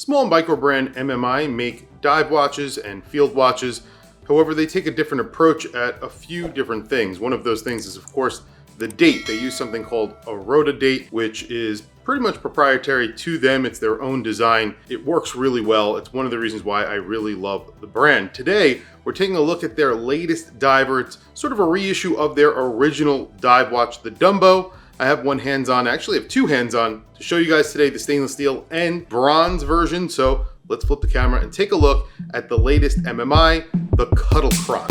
Small Microbrand MMI make dive watches and field watches. However, they take a different approach at a few different things. One of those things is, of course, the date. They use something called a rota-date, which is pretty much proprietary to them. It's their own design. It works really well. It's one of the reasons why I really love the brand. Today, we're taking a look at their latest diver. It's sort of a reissue of their original dive watch, the Dumbo. I have one hands-on, I actually have two hands-on to show you guys today, the stainless steel and bronze version. So let's flip the camera and take a look at the latest MMI, the Cuttle Cron.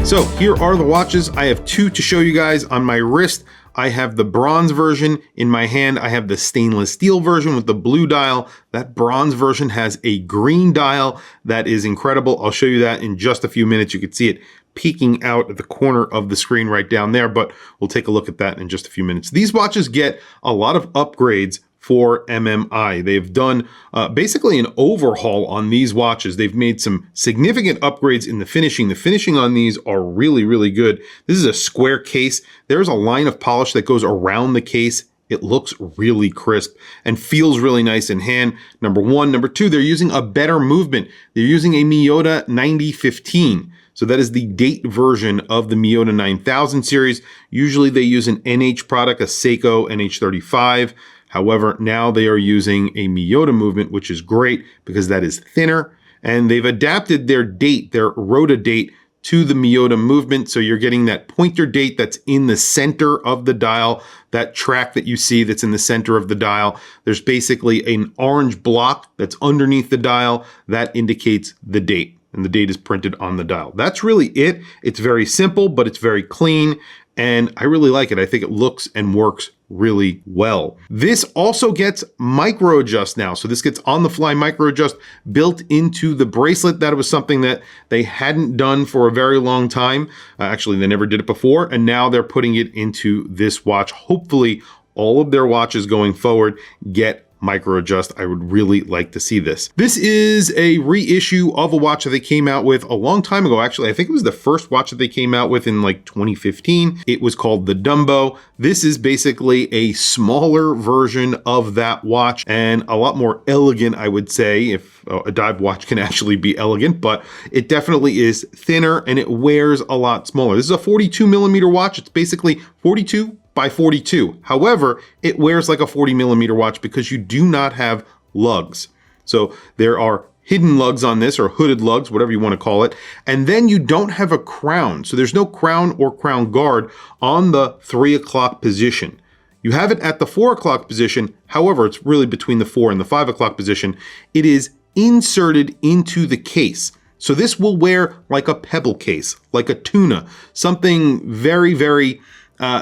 So here are the watches. I have two to show you guys. On my wrist, I have the bronze version. In my hand, I have the stainless steel version with the blue dial. That bronze version has a green dial that is incredible. I'll show you that in just a few minutes. You can see it peeking out at the corner of the screen right down there, but we'll take a look at that in just a few minutes. These watches get a lot of upgrades for MMI. They've done basically an overhaul on these watches. They've made some significant upgrades in the finishing. The finishing on these are really, really good. This is a square case. There's a line of polish that goes around the case. It looks really crisp and feels really nice in hand. Number one. Number two, they're using a better movement. They're using a Miyota 9015. So that is the date version of the Miyota 9000 series. Usually they use an NH product, a Seiko NH35. However, now they are using a Miyota movement, which is great because that is thinner. And they've adapted their date, their rota-date, to the Miyota movement. So you're getting that pointer date that's in the center of the dial, that track that you see that's in the center of the dial. There's basically an orange block that's underneath the dial that indicates the date. And the date is printed on the dial. That's really it. It's very simple, but it's very clean. And I really like it. I think it looks and works really well. This also gets micro adjust now. So this gets on the fly micro adjust built into the bracelet. That was something that they hadn't done for a very long time. Actually, they never did it before. And now they're putting it into this watch. Hopefully all of their watches going forward get micro adjust. I would really like to see this. This is a reissue of a watch that they came out with a long time ago. Actually, I think it was the first watch that they came out with in like 2015. It was called the Dumbo. This is basically a smaller version of that watch and a lot more elegant, I would say, if a dive watch can actually be elegant, but it definitely is thinner and it wears a lot smaller. This is a 42 millimeter watch. It's basically 42 by 42. However, it wears like a 40 millimeter watch because you do not have lugs. So there are hidden lugs on this, or hooded lugs, whatever you want to call it. And then you don't have a crown. So there's no crown or crown guard on the 3 o'clock position. You have it at the 4 o'clock position. However, it's really between the 4 and the 5 o'clock position. It is inserted into the case. So this will wear like a pebble case, like a tuna, something very, very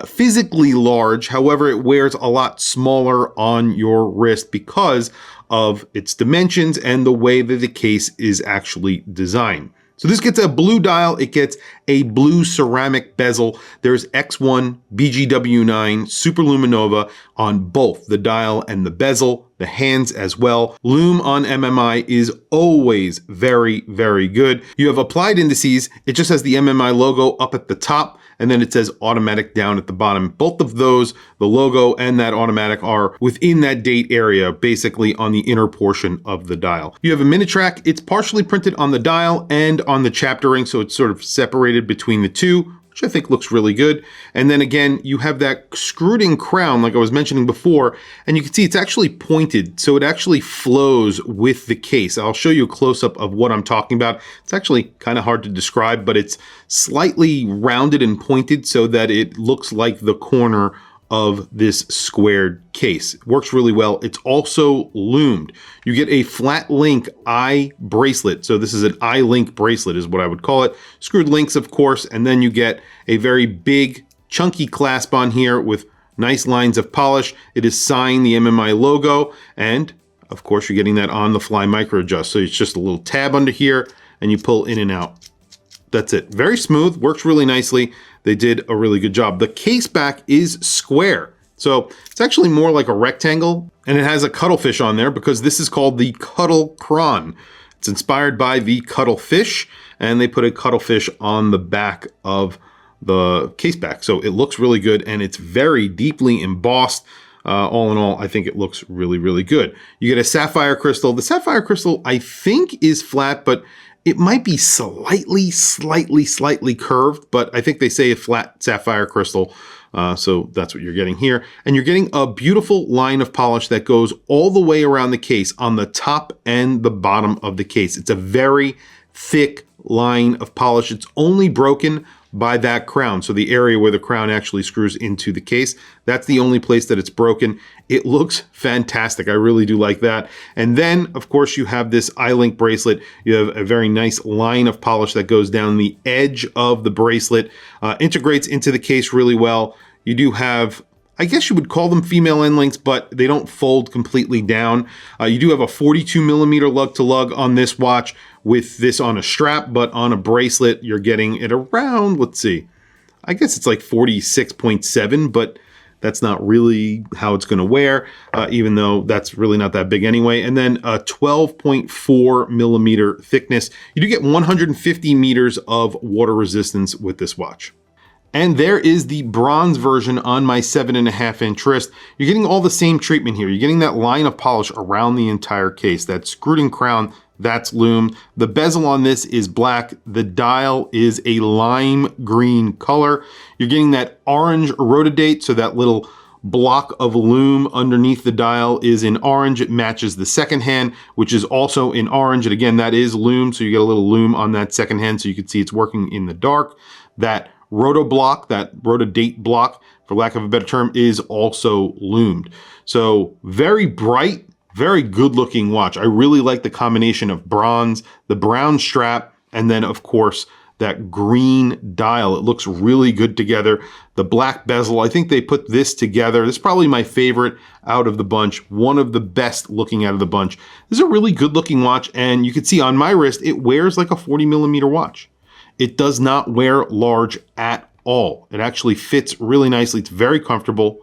physically large. However, it wears a lot smaller on your wrist because of its dimensions and the way that the case is actually designed. So this gets a blue dial, it gets a blue ceramic bezel. There's X1, BGW9, Super Luminova on both the dial and the bezel, the hands as well. Lume on MMI is always very, very good. You have applied indices. It just has the MMI logo up at the top, and then it says automatic down at the bottom. Both of those, the logo and that automatic, are within that date area, basically on the inner portion of the dial. You have a minute track. It's partially printed on the dial and on the chapter ring, so it's sort of separated between the two, which I think looks really good. And then again, you have that screwed in crown like I was mentioning before, and you can see it's actually pointed, so it actually flows with the case. I'll show you a close-up of what I'm talking about. It's actually kind of hard to describe, but it's slightly rounded and pointed so that it looks like the corner of this squared case. It works really well. It's also lumed. You get a flat link eye bracelet. So this is an eye link bracelet is what I would call it. Screwed links, of course, and then you get a very big chunky clasp on here with nice lines of polish. It is signed the MMI logo, and of course you're getting that on the fly micro adjust. So it's just a little tab under here and you pull in and out. That's it. Very smooth, works really nicely. They did a really good job. The case back is square. So it's actually more like a rectangle, and it has a cuttlefish on there because this is called the Cuttle Cron. It's inspired by the cuttlefish, and they put a cuttlefish on the back of the case back. So it looks really good, and it's very deeply embossed. All in all, I think it looks really, really good. You get a sapphire crystal. The sapphire crystal, I think, is flat, but it might be slightly curved, but I think they say a flat sapphire crystal. So that's what you're getting here. And you're getting a beautiful line of polish that goes all the way around the case on the top and the bottom of the case. It's a very thick line of polish. It's only broken by that crown. So the area where the crown actually screws into the case, that's the only place that it's broken. It looks fantastic. I really do like that. And then, of course, you have this eye-link bracelet. You have a very nice line of polish that goes down the edge of the bracelet, integrates into the case really well. You do have, I guess you would call them female end links, but they don't fold completely down. You do have a 42 millimeter lug to lug on this watch with this on a strap, but on a bracelet, you're getting it around, let's see, I guess it's like 46.7, but that's not really how it's going to wear, even though that's really not that big anyway. And then a 12.4 millimeter thickness. You do get 150 meters of water resistance with this watch. And there is the bronze version on my 7.5 inch wrist. You're getting all the same treatment here. You're getting that line of polish around the entire case. That screwed-in crown, that's Lume. The bezel on this is black. The dial is a lime green color. You're getting that orange rota-date, so that little block of Lume underneath the dial is in orange. It matches the second hand, which is also in orange. And again, that is Lume, so you get a little Lume on that second hand, so you can see it's working in the dark. That roto block, that rota-date block, for lack of a better term, is also lumed. So very bright, very good looking watch. I really like the combination of bronze, the brown strap, and then of course that green dial. It looks really good together. The black bezel, I think they put this together. This is probably my favorite out of the bunch, one of the best looking out of the bunch. This is a really good looking watch, and you can see on my wrist, it wears like a 40 millimeter watch. It does not wear large at all. It actually fits really nicely. It's very comfortable,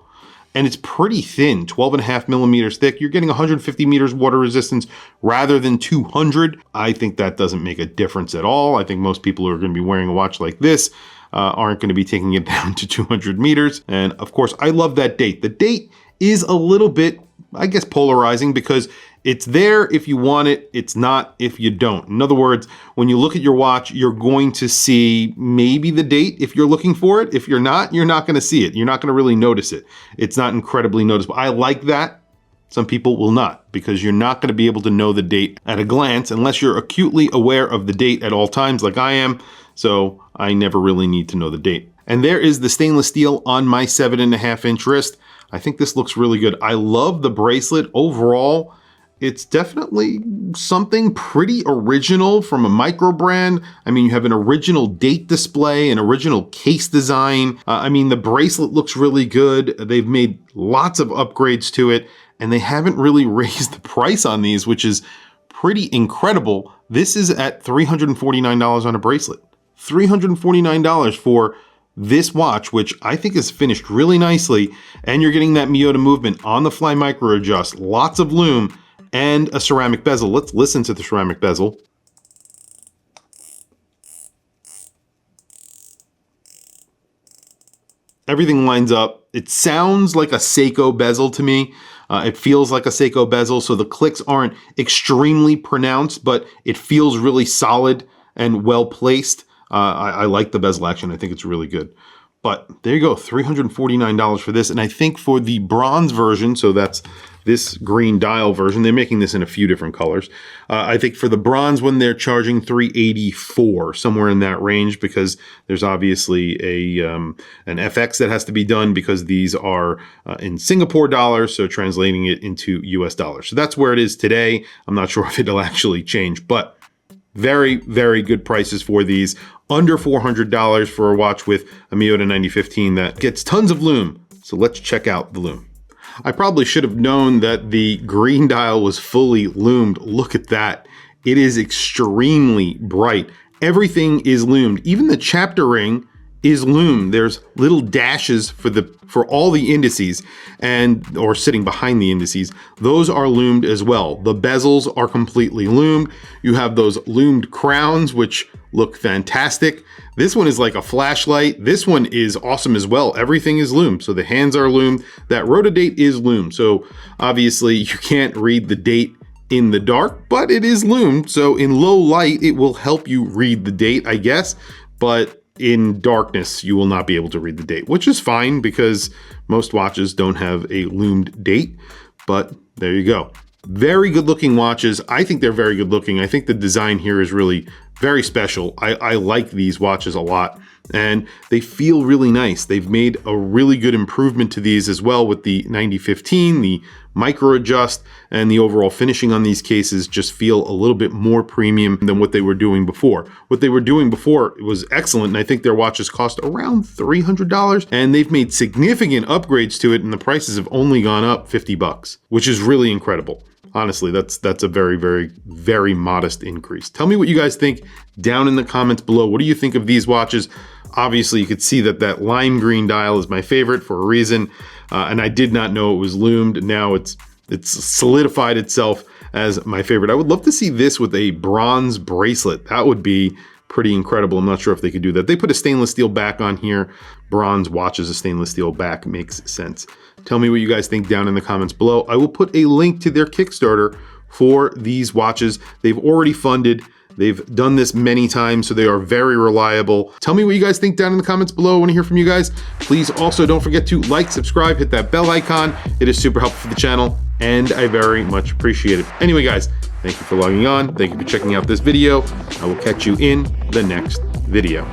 and it's pretty thin, 12.5 millimeters thick. You're getting 150 meters water resistance rather than 200. I think that doesn't make a difference at all. I think most people who are going to be wearing a watch like this aren't going to be taking it down to 200 meters. And of course, I love that date. The date is a little bit, I guess, polarizing because it's there if you want it, it's not if you don't. In other words, when you look at your watch, you're going to see maybe the date if you're looking for it. If you're not going to see it. You're not going to really notice it. It's not incredibly noticeable. I like that. Some people will not, because you're not going to be able to know the date at a glance unless you're acutely aware of the date at all times like I am. So I never really need to know the date. And there is the stainless steel on my 7.5 inch wrist. I think this looks really good. I love the bracelet overall. It's definitely something pretty original from a Microbrand. I mean, you have an original date display, an original case design. I mean, the bracelet looks really good. They've made lots of upgrades to it, and they haven't really raised the price on these, which is pretty incredible. This is at $349 on a bracelet. $349 for this watch, which I think is finished really nicely, and you're getting that Miyota movement on the fly micro adjust, lots of lume, and a ceramic bezel. Let's listen to the ceramic bezel. Everything lines up. It sounds like a Seiko bezel to me. It feels like a Seiko bezel, so the clicks aren't extremely pronounced, but it feels really solid and well placed. I like the bezel action. I think it's really good. But there you go, $349 for this. And I think for the bronze version, so that's this green dial version, they're making this in a few different colors. I think for the bronze one, they're charging $384, somewhere in that range, because there's obviously an FX that has to be done because these are in Singapore dollars, so translating it into US dollars. So that's where it is today. I'm not sure if it'll actually change, but very, very good prices for these. Under $400 for a watch with a Miyota 9015 that gets tons of lume. So let's check out the lume. I probably should have known that the green dial was fully lumed. Look at that. It is extremely bright. Everything is lumed. Even the chapter ring is lumed. There's little dashes for all the indices or sitting behind the indices. Those are lumed as well. The bezels are completely lumed. You have those lumed crowns, which look fantastic. This one is like a flashlight. This one is awesome as well. Everything is Lume. So the hands are Lume. That rota-date is Lume. So obviously you can't read the date in the dark, but it is Lume. So in low light, it will help you read the date, I guess. But in darkness, you will not be able to read the date, which is fine because most watches don't have a lumed date. But there you go. Very good looking watches. I think they're very good looking. I think the design here is really very special. I like these watches a lot and they feel really nice. They've made a really good improvement to these as well with the 9015, the micro adjust, and the overall finishing on these cases just feel a little bit more premium than what they were doing before. What they were doing before was excellent, and I think their watches cost around $300, and they've made significant upgrades to it, and the prices have only gone up $50, which is really incredible. Honestly, that's a very, very, very modest increase. Tell me what you guys think down in the comments below. What do you think of these watches? Obviously, you could see that lime green dial is my favorite for a reason, and I did not know it was lumed. Now it's solidified itself as my favorite. I would love to see this with a bronze bracelet. That would be pretty incredible. I'm not sure if they could do that. They put a stainless steel back on here. Bronze watches a stainless steel back makes sense. Tell me what you guys think down in the comments below. I will put a link to their Kickstarter for these watches. They've already funded. They've done this many times, so they are very reliable. Tell me what you guys think down in the comments below. I want to hear from you guys. Please also don't forget to like, subscribe, hit that bell icon. It is super helpful for the channel, and I very much appreciate it. Anyway, guys, thank you for logging on. Thank you for checking out this video. I will catch you in the next video.